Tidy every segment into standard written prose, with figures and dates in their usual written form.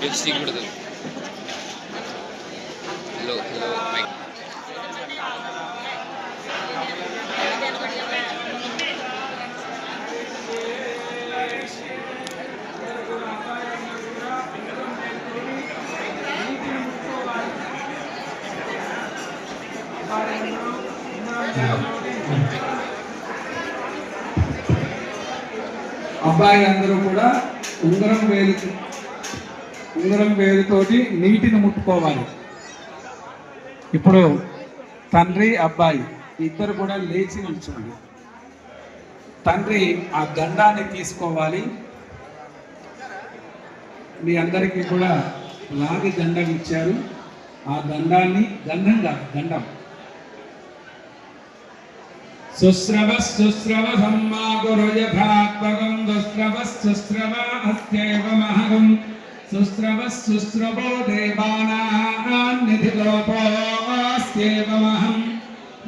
Lipstick కూడా hello hello mic అబ్బాయి అందరూ కూడా ఉంగరం వేలుతోటి నీటిని ముట్టుకోవాలి. ఇప్పుడు తండ్రి అబ్బాయి ఇద్దరు కూడా లేచి నిల్చోండి. తండ్రి ఆ దండాన్ని తీసుకోవాలి. మీ అందరికీ కూడా లాగి దండం ఇచ్చారు. ఆ దండాన్ని దండం శుశ్రవ సమ్మాగురు యథాత్మకం శుశ్రవ అస్యైవ మహగం శుశ్రవో దేవానాన్నిధిలోపోస్యేవ మహం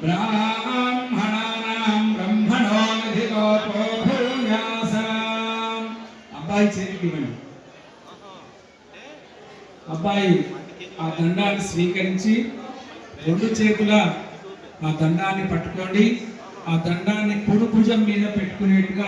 బ్రాహ్మణానాం బ్రహ్మణో నిధిలోపో భూయాసాం. అబ్బాయి చేతికి ఇవ్వండి. అబ్బాయి ఆ దండాన్ని స్వీకరించి రెండు చేతుల ఆ దండాన్ని పట్టుకోండి. ఆ దండాన్ని కుడి భుజం మీద పెట్టుకునేట్టుగా